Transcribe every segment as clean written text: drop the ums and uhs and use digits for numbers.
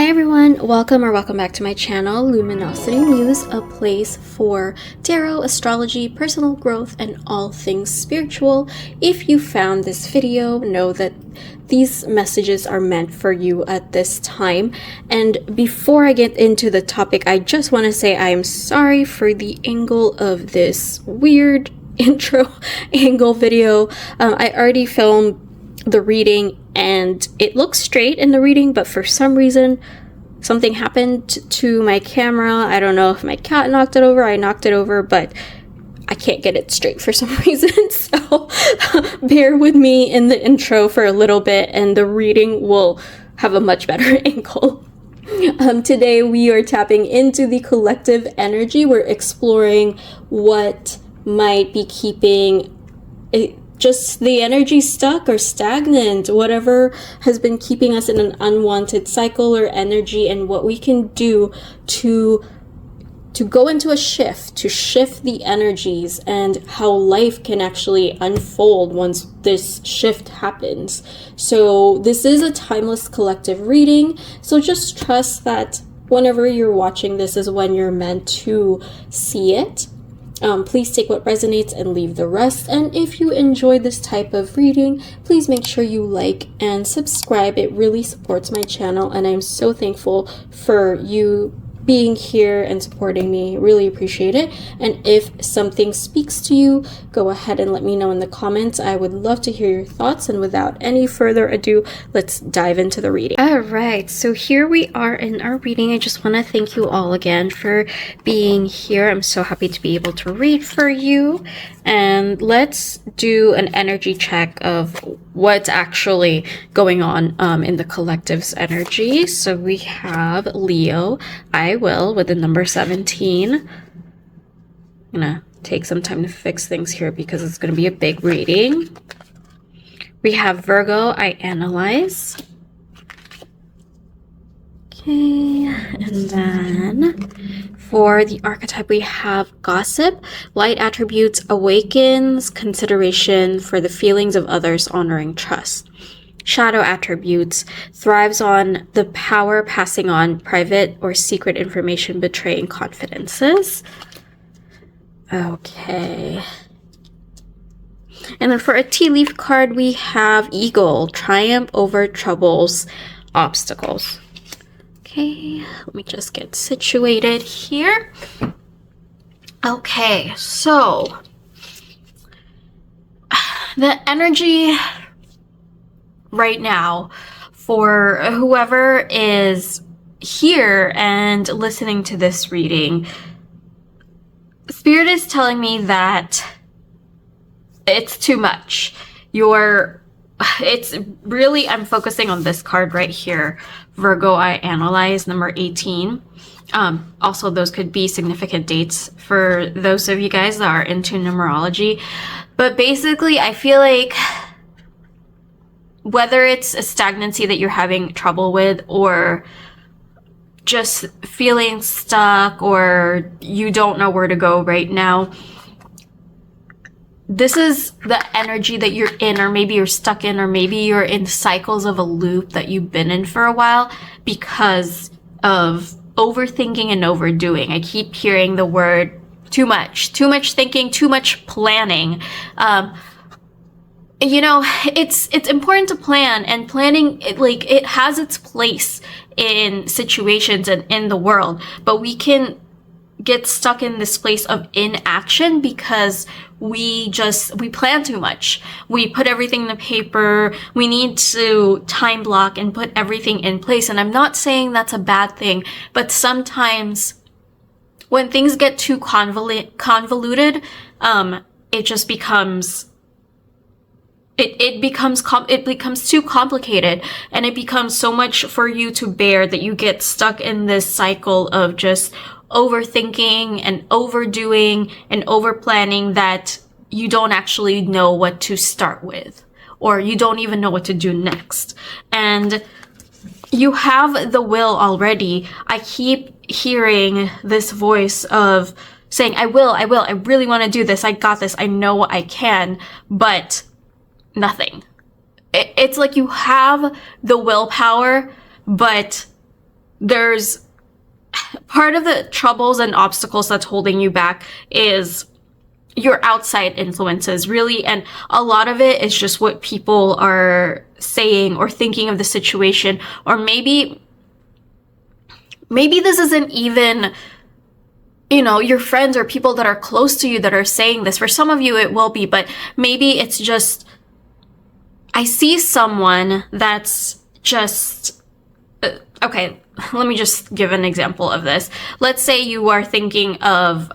everyone, welcome back to my channel, Luminosity Muse, a place for tarot, astrology, personal growth, and all things spiritual. If you found this video, know that these messages are meant for you at this time. And before I get into the topic, I just want to say I am sorry for the angle of this weird intro angle video. I already filmed the reading and it looks straight in the reading, but for some reason something happened to my camera. I don't know if my cat knocked it over, I knocked it over, but I can't get it straight for some reason. So bear with me in the intro for a little bit and the reading will have a much better angle. Today we are tapping into the collective energy. We're exploring what might be keeping just the energy stuck or stagnant, whatever has been keeping us in an unwanted cycle or energy, and what we can do to go into a shift, to shift the energies, and how life can actually unfold once this shift happens. So this is a timeless collective reading, so just trust that whenever you're watching this is when you're meant to see it. Please take what resonates and leave the rest. And if you enjoyed this type of reading, please make sure you like and subscribe. It really supports my channel, and I'm so thankful for you being here and supporting me. Really appreciate it. And if something speaks to you, go ahead and let me know in the comments. I would love to hear your thoughts. And without any further ado, let's dive into the reading. All right, so here we are in our reading. I just want to thank you all again for being here. I'm so happy to be able to read for you. And let's do an energy check of what's actually going on in the collective's energy. So we have Leo, I will, with the number 17. I'm gonna take some time to fix things here because it's gonna be a big reading. We have Virgo, I analyze. Okay, and then for the archetype we have Gossip, light attributes, awakens consideration for the feelings of others, honoring trust. Shadow attributes, thrives on the power, passing on private or secret information, betraying confidences. Okay. And then for a tea leaf card, we have Eagle, triumph over troubles, obstacles. Okay, let me just get situated here. Okay, so the energy right now for whoever is here and listening to this reading, Spirit is telling me that it's too much. It's really, I'm focusing on this card right here, Virgo, I analyze, number 18. Also, those could be significant dates for those of you guys that are into numerology. But basically, I feel like whether it's a stagnancy that you're having trouble with, or just feeling stuck, or you don't know where to go right now, this is the energy that you're in, or maybe you're stuck in, or maybe you're in cycles of a loop that you've been in for a while because of overthinking and overdoing. I keep hearing the word too much thinking, too much planning. You know, it's important to plan, and planning, it has its place in situations and in the world, but we can get stuck in this place of inaction because we plan too much. We put everything in the paper. We need to time block and put everything in place. And I'm not saying that's a bad thing, but sometimes when things get too convoluted, it just becomes it becomes too complicated, and it becomes so much for you to bear that you get stuck in this cycle of just overthinking and overdoing and overplanning that you don't actually know what to start with, or you don't even know what to do next. And you have the will already. I keep hearing this voice of saying, I really want to do this. I got this. I know I can, but nothing. It's like you have the willpower, but there's part of the troubles and obstacles that's holding you back is your outside influences, really. And a lot of it is just what people are saying or thinking of the situation. Or maybe this isn't even, you know, your friends or people that are close to you that are saying this. For some of you, it will be, but maybe it's just, I see someone that's just, okay, let me just give an example of this. Let's say you are thinking of,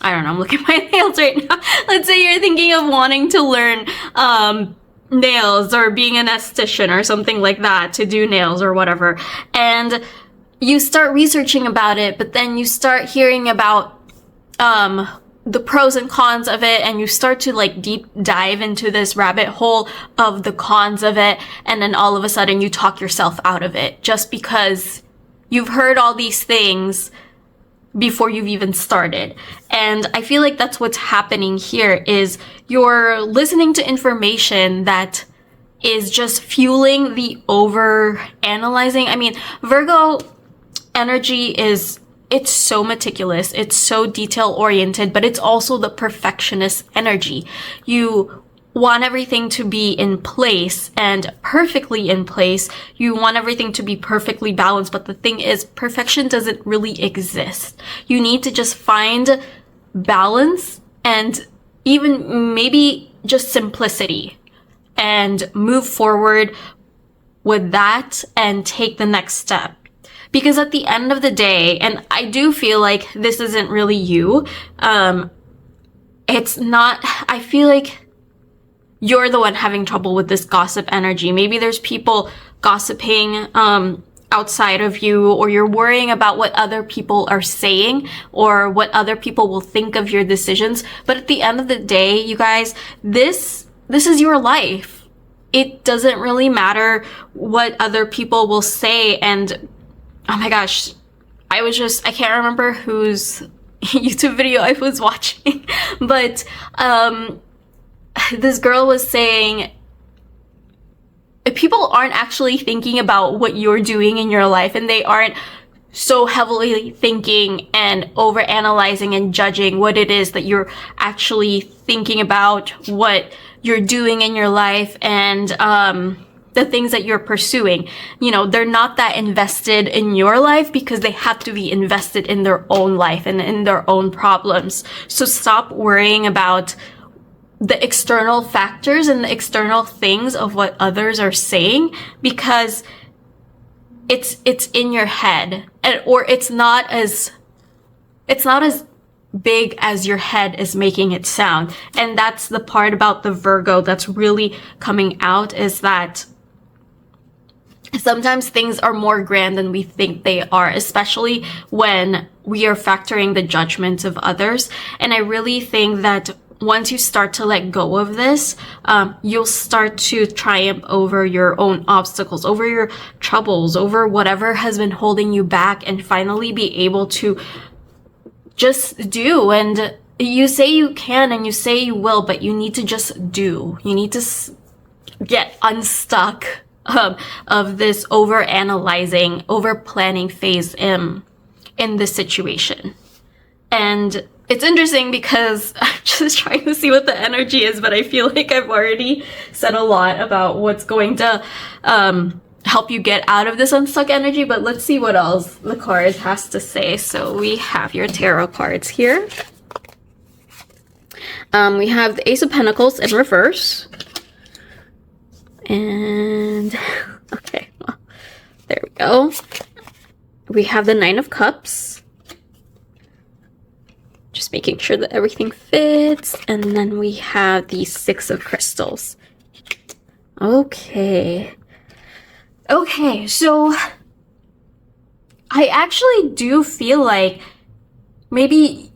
I don't know, I'm looking at my nails right now. Let's say you're thinking of wanting to learn nails or being an esthetician or something like that, to do nails or whatever. And you start researching about it, but then you start hearing about the pros and cons of it, and you start to like deep dive into this rabbit hole of the cons of it, and then all of a sudden you talk yourself out of it just because you've heard all these things before you've even started. And I feel like that's what's happening here, is you're listening to information that is just fueling the over analyzing. I mean, Virgo energy is, it's so meticulous, it's so detail oriented, but it's also the perfectionist energy. You want everything to be in place and perfectly in place. You want everything to be perfectly balanced, but the thing is, perfection doesn't really exist. You need to just find balance and even maybe just simplicity and move forward with that and take the next step. Because at the end of the day, and I do feel like this isn't really you, it's not, I feel like you're the one having trouble with this gossip energy. Maybe there's people gossiping outside of you, or you're worrying about what other people are saying or what other people will think of your decisions. But at the end of the day, you guys, this is your life. It doesn't really matter what other people will say. And oh my gosh, I can't remember whose YouTube video I was watching, but this girl was saying people aren't actually thinking about what you're doing in your life, and they aren't so heavily thinking and over analyzing and judging what it is that you're actually thinking about, what you're doing in your life, and the things that you're pursuing. You know, they're not that invested in your life because they have to be invested in their own life and in their own problems. So stop worrying about the external factors and the external things of what others are saying, because it's in your head, or it's not as big as your head is making it sound. And that's the part about the Virgo that's really coming out, is that sometimes things are more grand than we think they are, especially when we are factoring the judgments of others. And I really think that once you start to let go of this, you'll start to triumph over your own obstacles, over your troubles, over whatever has been holding you back, and finally be able to just do. And you say you can and you say you will, but you need to just do. You need to get unstuck of this over analyzing, over planning phase in this situation. And it's interesting because I'm just trying to see what the energy is, but I feel like I've already said a lot about what's going to help you get out of this unstuck energy. But let's see what else the card has to say. So we have your tarot cards here. We have the Ace of Pentacles in reverse. And okay, well, there we go. We have the Nine of Cups. Just making sure that everything fits. And then we have the Six of Crystals. Okay. Okay, so I actually do feel like maybe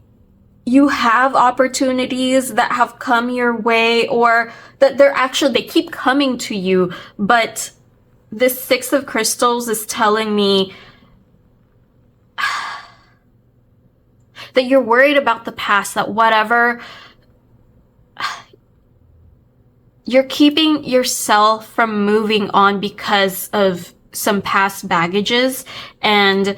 you have opportunities that have come your way, or that they keep coming to you, but this Six of Crystals is telling me that you're worried about the past, that whatever, you're keeping yourself from moving on because of some past baggages, and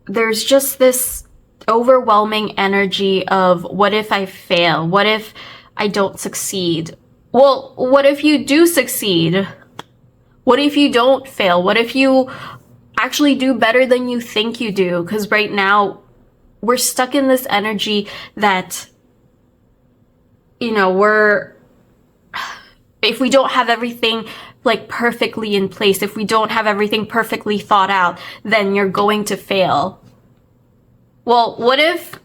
there's just this overwhelming energy of, what if I fail? What if I don't succeed? Well, what if you do succeed? What if you don't fail? What if you actually do better than you think you do? Because right now we're stuck in this energy that, you know, if we don't have everything like perfectly in place, if we don't have everything perfectly thought out, then you're going to fail. Well, what if,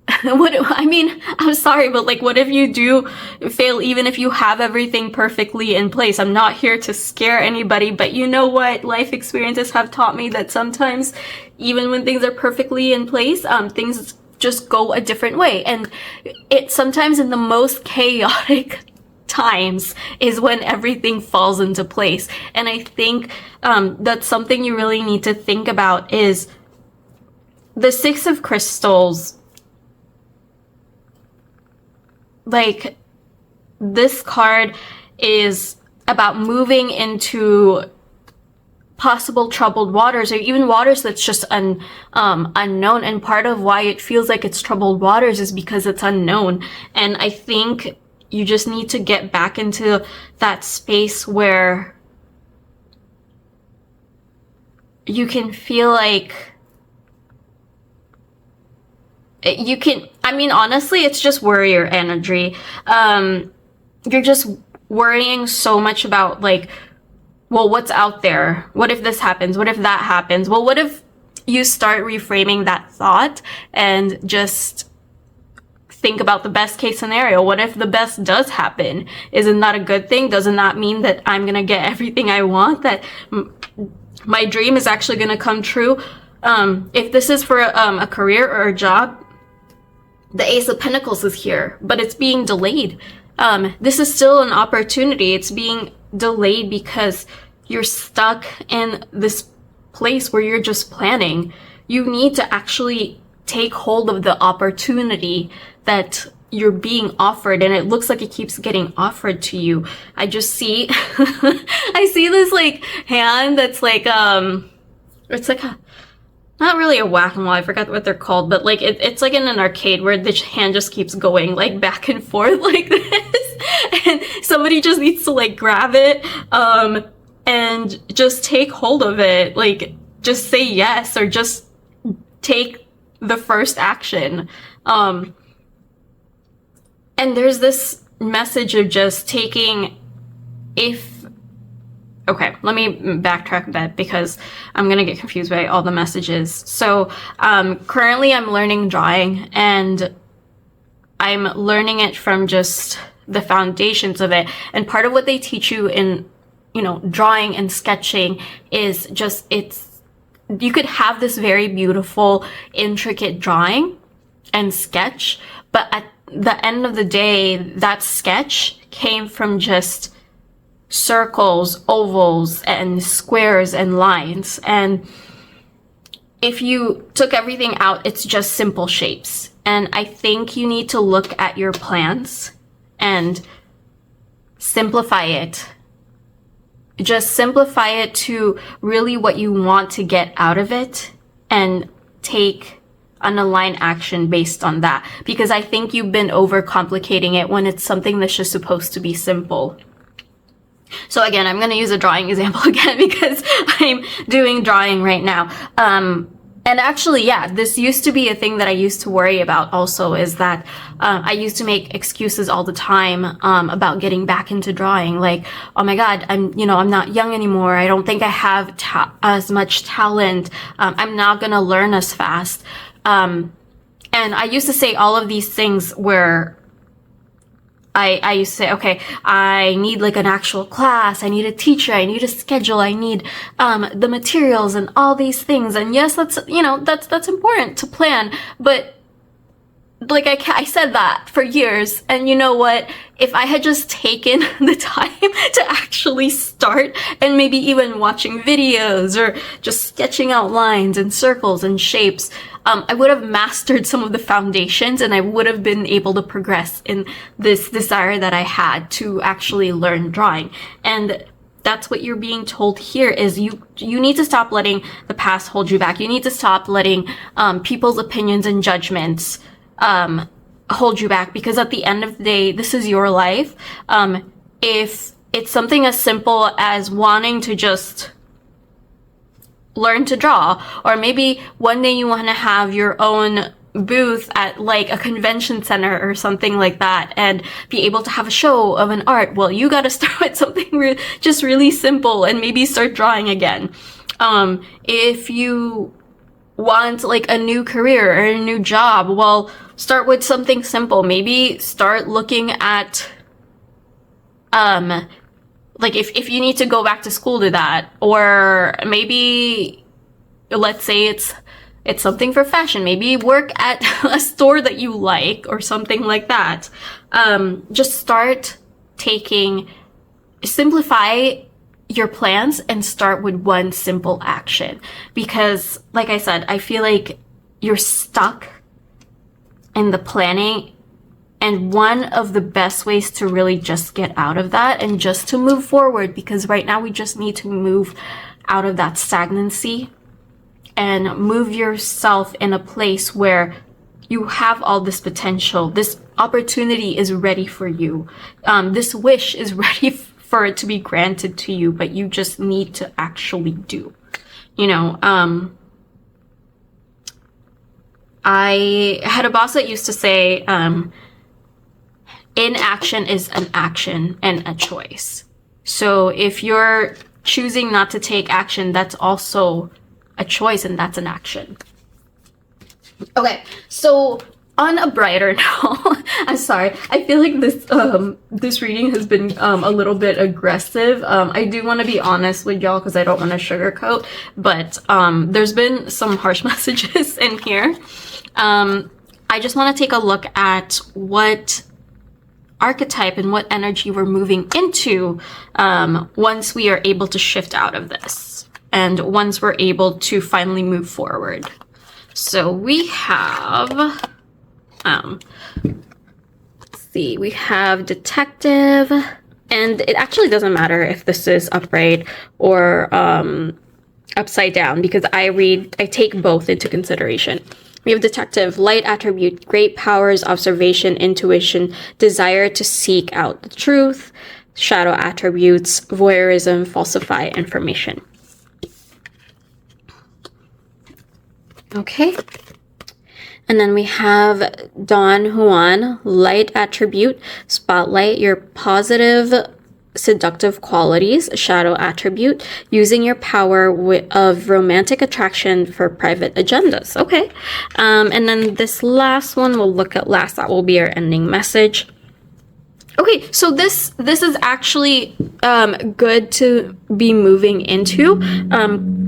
I mean, I'm sorry, but like, what if you do fail even if you have everything perfectly in place? I'm not here to scare anybody, but you know what? Life experiences have taught me that sometimes, even when things are perfectly in place, things just go a different way. And it sometimes in the most chaotic times is when everything falls into place. And I think that's something you really need to think about is the Six of Crystals. Like, this card is about moving into possible troubled waters, or even waters that's just unknown. And part of why it feels like it's troubled waters is because it's unknown. And I think you just need to get back into that space where you can feel like you can, I mean, honestly, it's just warrior energy. You're just worrying so much about like, well, what's out there? What if this happens? What if that happens? Well, what if you start reframing that thought and just think about the best case scenario? What if the best does happen? Isn't that a good thing? Doesn't that mean that I'm gonna get everything I want? That my dream is actually gonna come true? If this is for a career or a job, the Ace of Pentacles is here, but it's being delayed. This is still an opportunity. It's being delayed because you're stuck in this place where you're just planning. You need to actually take hold of the opportunity that you're being offered, and it looks like it keeps getting offered to you. I just see, I see this like hand that's like, it's like not really a whack-a-mole, I forgot what they're called, but like it's like in an arcade where the hand just keeps going like back and forth like this, and somebody just needs to like grab it and just take hold of it, like just say yes or just take the first action. And there's this message of just taking, okay, let me backtrack a bit because I'm gonna get confused by all the messages. So currently I'm learning drawing, and I'm learning it from just the foundations of it. And part of what they teach you in, you know, drawing and sketching is just, you could have this very beautiful, intricate drawing and sketch, but at the end of the day, that sketch came from just circles, ovals, and squares and lines. And if you took everything out, it's just simple shapes. And I think you need to look at your plans and simplify it. Just simplify it to really what you want to get out of it, and take an aligned action based on that. Because I think you've been overcomplicating it when it's something that's just supposed to be simple. So again, I'm going to use a drawing example again because I'm doing drawing right now. And actually, yeah, this used to be a thing that I used to worry about also, is that I used to make excuses all the time about getting back into drawing. Like, oh my God, I'm not young anymore. I don't think I have as much talent. I'm not going to learn as fast. And I used to say all of these things where I used to say, okay, I need like an actual class, I need a teacher, I need a schedule, I need the materials and all these things. And yes, that's important to plan, but like I said that for years. And you know what? If I had just taken the time to actually start, and maybe even watching videos or just sketching out lines and circles and shapes, I would have mastered some of the foundations, and I would have been able to progress in this desire that I had to actually learn drawing. And that's what you're being told here, is you need to stop letting the past hold you back. You need to stop letting people's opinions and judgments hold you back, because at the end of the day, this is your life. If it's something as simple as wanting to just learn to draw, or maybe one day you want to have your own booth at like a convention center or something like that and be able to have a show of an art, well, you got to start with something just really simple and maybe start drawing again. If you want like a new career or a new job, well, start with something simple. Maybe start looking at like if you need to go back to school to that, or maybe let's say it's something for fashion. Maybe work at a store that you like or something like that. Just start simplify your plans and start with one simple action. Because like I said, I feel like you're stuck in the planning. And one of the best ways to really just get out of that and just to move forward, because right now we just need to move out of that stagnancy and move yourself in a place where you have all this potential. This opportunity is ready for you. This wish is ready for it to be granted to you, but you just need to actually do. You know, I had a boss that used to say, inaction is an action and a choice. So if you're choosing not to take action, that's also a choice, and that's an action. Okay, so on a brighter note, I'm sorry, I feel like this reading has been a little bit aggressive. I do want to be honest with y'all because I don't want to sugarcoat, but there's been some harsh messages in here. I just want to take a look at what archetype and what energy we're moving into once we are able to shift out of this, and once we're able to finally move forward. So we have let's see, we have detective, and it actually doesn't matter if this is upright or upside down, because I take both into consideration. We have detective, light attribute, great powers, observation, intuition, desire to seek out the truth, shadow attributes, voyeurism, falsify information. Okay. And then we have Don Juan, light attribute, spotlight your positive seductive qualities, shadow attribute, using your power of romantic attraction for private agendas. Okay. And then this last one we'll look at last. That will be our ending message. Okay, so this is actually good to be moving into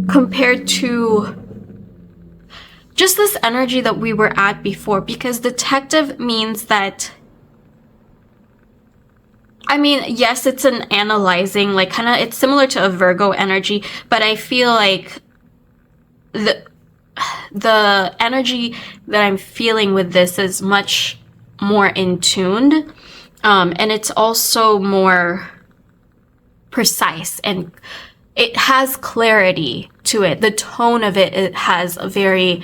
compared to just this energy that we were at before, because detective means that, I mean, yes, it's an analyzing, like kind of, it's similar to a Virgo energy, but I feel like the energy that I'm feeling with this is much more in tuned, and it's also more precise, and it has clarity to it. The tone of it has a very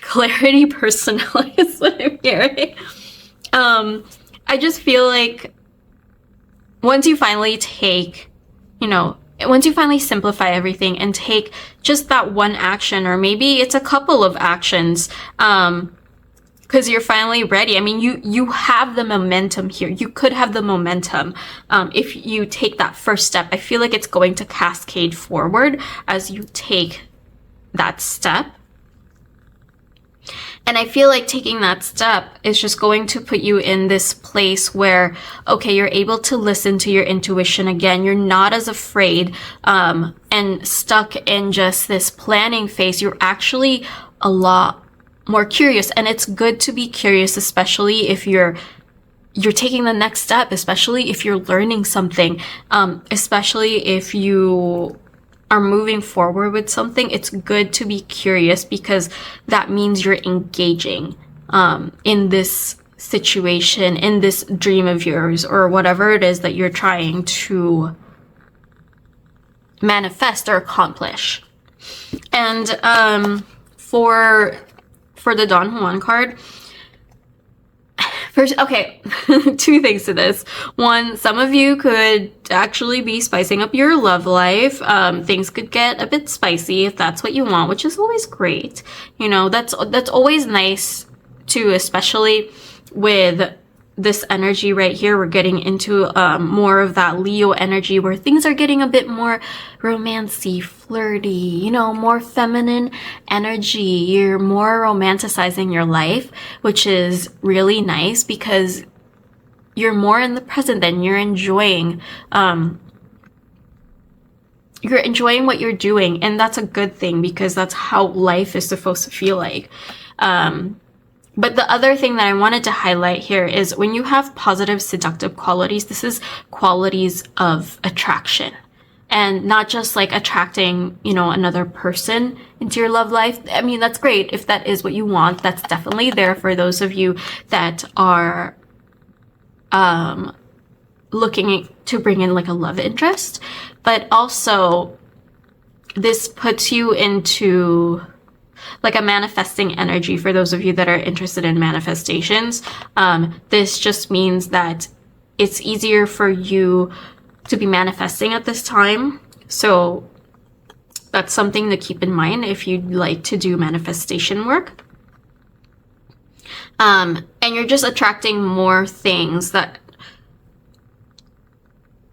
clarity personality is what I'm hearing. I just feel like once you finally once you finally simplify everything and take just that one action, or maybe it's a couple of actions, because you're finally ready. I mean, you have the momentum here. You could have the momentum if you take that first step. I feel like it's going to cascade forward as you take that step. And I feel like taking that step is just going to put you in this place where, okay, you're able to listen to your intuition again. You're not as afraid and stuck in just this planning phase. You're actually a lot more curious. And it's good to be curious, especially if you're taking the next step, especially if you're learning something, especially if you are moving forward with something, it's good to be curious, because that means you're engaging in this situation, in this dream of yours, or whatever it is that you're trying to manifest or accomplish. And for the Don Juan card, first, okay, two things to this. One, some of you could actually be spicing up your love life. Things could get a bit spicy if that's what you want, which is always great. You know, that's always nice too, especially with this energy right here. We're getting into more of that Leo energy, where things are getting a bit more romancy, flirty, you know, more feminine energy. You're more romanticizing your life, which is really nice, because you're more in the present, then you're enjoying what you're doing, and that's a good thing, because that's how life is supposed to feel like. But the other thing that I wanted to highlight here is when you have positive seductive qualities, this is qualities of attraction, and not just like attracting, you know, another person into your love life. I mean, that's great if that is what you want. That's definitely there for those of you that are looking to bring in like a love interest. But also, this puts you into like a manifesting energy for those of you that are interested in manifestations. This just means that it's easier for you to be manifesting at this time. So that's something to keep in mind if you'd like to do manifestation work. And you're just attracting more things that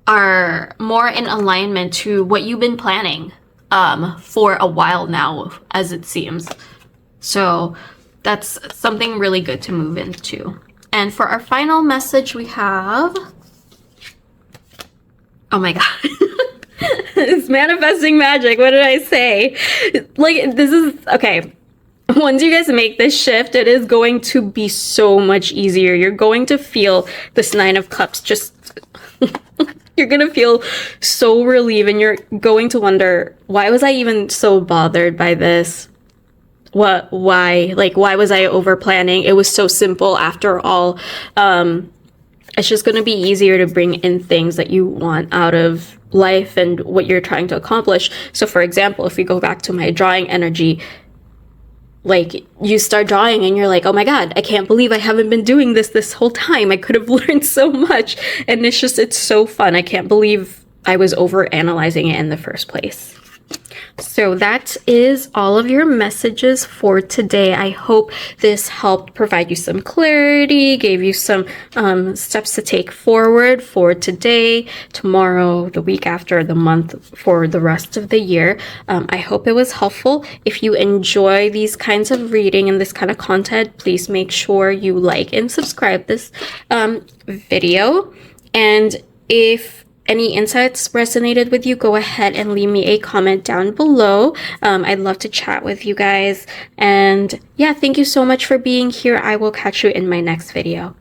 are more in alignment to what you've been planning for a while now, as it seems. So that's something really good to move into. And for our final message, we have, oh my god, it's manifesting magic. What did I say? Like, this is okay. Once you guys make this shift, it is going to be so much easier. You're going to feel this 9 of Cups just you're gonna feel so relieved, and you're going to wonder, why was I even so bothered by this? Why was I over planning? It was so simple after all. It's just gonna be easier to bring in things that you want out of life and what you're trying to accomplish. So for example, if we go back to my drawing energy, like, you start drawing and you're like, oh my god, I can't believe I haven't been doing this whole time. I could have learned so much. And it's so fun. I can't believe I was over analyzing it in the first place. So that is all of your messages for today. I hope this helped provide you some clarity, gave you some steps to take forward for today, tomorrow, the week after, the month, for the rest of the year. I hope it was helpful. If you enjoy these kinds of reading and this kind of content, please make sure you like and subscribe this video. And if any insights resonated with you, go ahead and leave me a comment down below. I'd love to chat with you guys. And yeah, thank you so much for being here. I will catch you in my next video.